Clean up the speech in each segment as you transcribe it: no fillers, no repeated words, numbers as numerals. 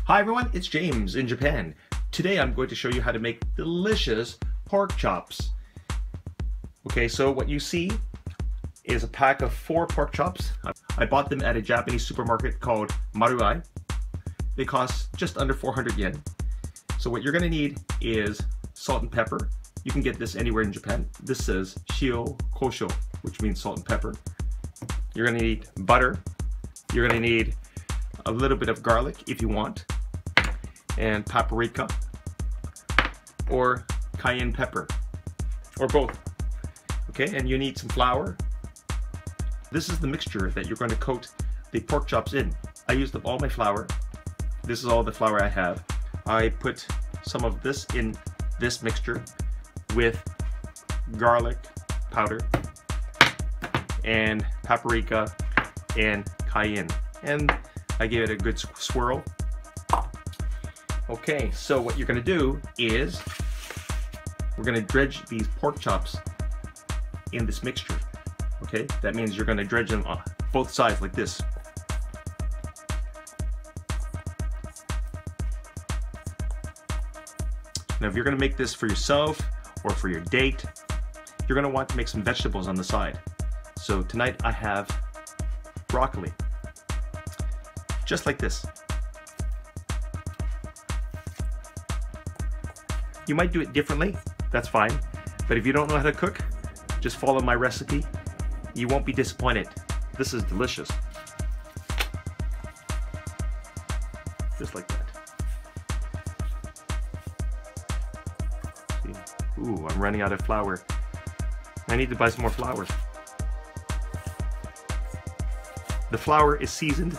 Hi everyone, it's James in Japan. Today I'm going to show you how to make delicious pork chops. Okay, so what you see is a pack of 4 pork chops. I bought them at a Japanese supermarket called Maruai. They cost just under 400 yen. So what you're going to need is salt and pepper. You can get this anywhere in Japan. This says shio kosho, which means salt and pepper. You're going to need butter. You're going to need a little bit of garlic if you want, and paprika or cayenne pepper, or both. Okay, and you need some flour. This is the mixture that you're going to coat the pork chops in. I used up all my flour. This is all the flour I have. I put some of this in this mixture with garlic powder and paprika and cayenne, and I gave it a good swirl. Okay, so what you're going to do is we're going to dredge these pork chops in this mixture. Okay, that means you're going to dredge them on both sides like this. Now if you're going to make this for yourself or for your date, you're going to want to make some vegetables on the side. So tonight I have broccoli, just like this. You might do it differently, that's fine, but if you don't know how to cook, just follow my recipe. You won't be disappointed. This is delicious. Just like that. See? Ooh, I'm running out of flour. I need to buy some more flour. The flour is seasoned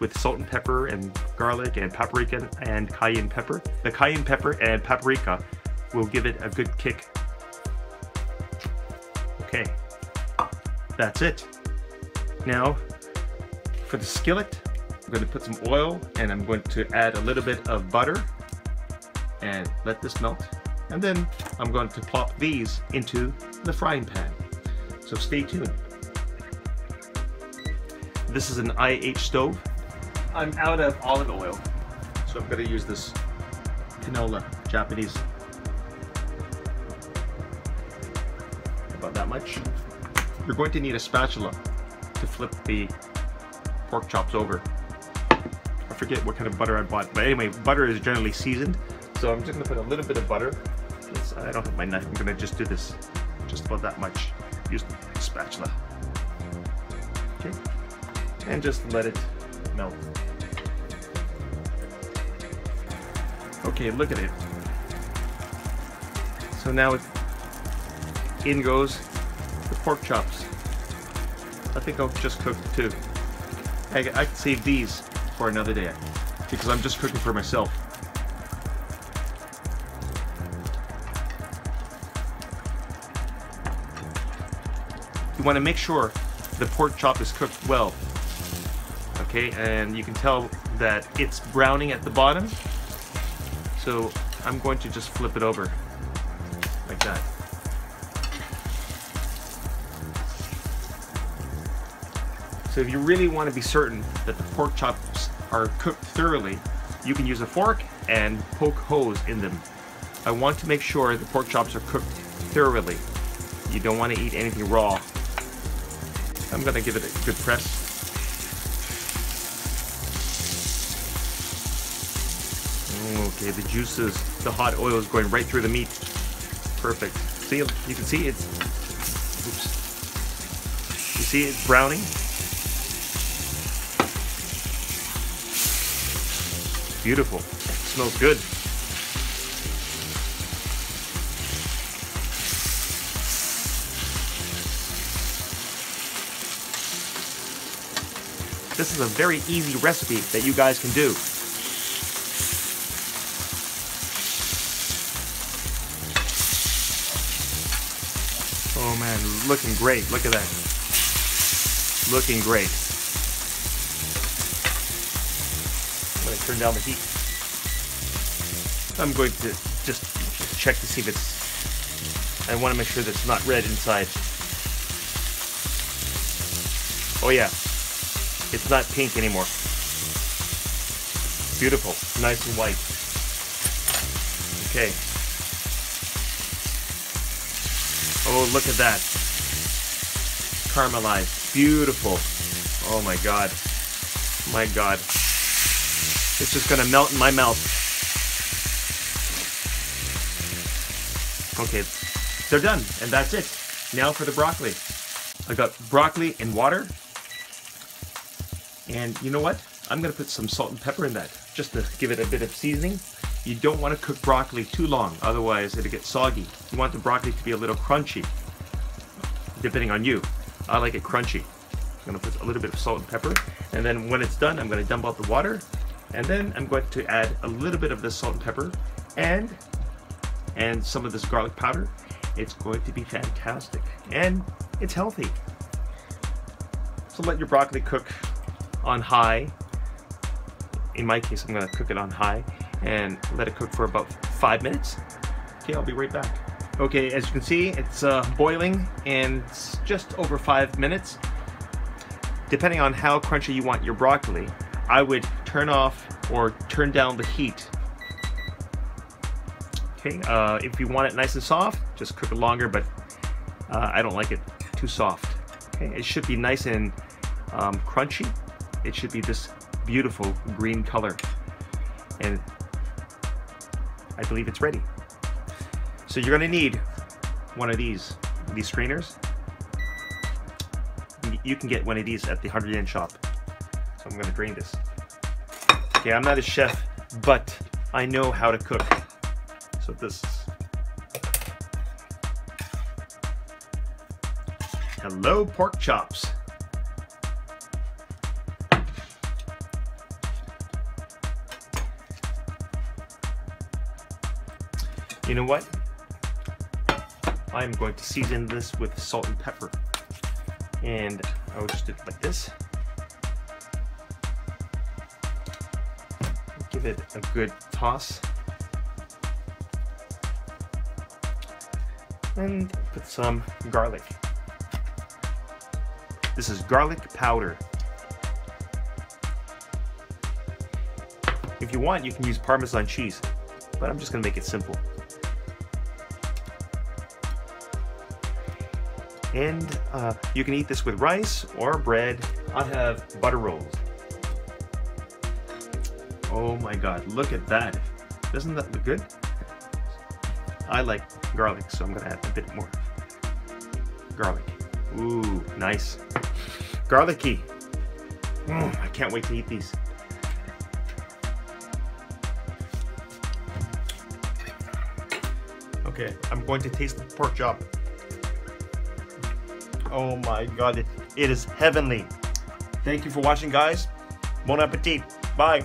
with salt and pepper and garlic and paprika and cayenne pepper. The cayenne pepper and paprika will give it a good kick. Okay, that's it. Now, for the skillet, I'm going to put some oil and I'm going to add a little bit of butter and let this melt. And then I'm going to plop these into the frying pan. So stay tuned. This is an IH stove. I'm out of olive oil, so I'm going to use this canola, Japanese. About that much. You're going to need a spatula to flip the pork chops over. I forget what kind of butter I bought, but anyway, butter is generally seasoned, so I'm just going to put a little bit of butter. I don't have my knife, I'm going to just do this, just about that much. Use the spatula. Okay, and just let it melt. Okay, look at it. So now in goes the pork chops. I think I'll just cook 2. I can save these for another day because I'm just cooking for myself. You want to make sure the pork chop is cooked well. Okay, and you can tell that it's browning at the bottom. So I'm going to just flip it over like that. So if you really want to be certain that the pork chops are cooked thoroughly, you can use a fork and poke holes in them. I want to make sure the pork chops are cooked thoroughly. You don't want to eat anything raw. I'm going to give it a good press. Okay, the juices, the hot oil is going right through the meat. Perfect. See, you can see it's, oops. You see it's browning? Beautiful. Smells good. This is a very easy recipe that you guys can do. Oh man, looking great. Look at that. Looking great. I'm going to turn down the heat. I'm going to just check to see if it's... I want to make sure that it's not red inside. Oh yeah. It's not pink anymore. Beautiful, nice and white. Okay. Oh, look at that. Caramelized, beautiful. Oh my God. My God. It's just gonna melt in my mouth. Okay, they're done, and that's it. Now for the broccoli. I got broccoli and water. And you know what? I'm gonna put some salt and pepper in that, just to give it a bit of seasoning. You don't want to cook broccoli too long, otherwise it'll get soggy. You want the broccoli to be a little crunchy, depending on you. I like it crunchy. I'm gonna put a little bit of salt and pepper, and then when it's done, I'm gonna dump out the water, and then I'm going to add a little bit of this salt and pepper, and some of this garlic powder. It's going to be fantastic, and it's healthy. So let your broccoli cook on high. In my case, I'm gonna cook it on high and let it cook for about 5 minutes. Okay, I'll be right back. Okay, as you can see, it's boiling, and it's just over 5 minutes. Depending on how crunchy you want your broccoli, I would turn off or turn down the heat. Okay, if you want it nice and soft, just cook it longer, but I don't like it too soft. Okay, it should be nice and crunchy. It should be this beautiful green color, and I believe it's ready. So you're gonna need one of these strainers. You can get one of these at the 100 yen shop. So I'm gonna drain this. Okay, I'm not a chef, but I know how to cook. So this is... Hello, pork chops. You know what? I'm going to season this with salt and pepper. And I will just do it like this. Give it a good toss. And put some garlic. This is garlic powder. If you want, you can use Parmesan cheese, but I'm just gonna make it simple. And you can eat this with rice or bread. I have butter rolls. Oh my God, look at that. Doesn't that look good? I like garlic, so I'm gonna add a bit more garlic. Ooh, nice. Garlicky. I can't wait to eat these. Okay, I'm going to taste the pork chop. Oh my God, it is heavenly. Thank you for watching, guys. Bon appetit. Bye.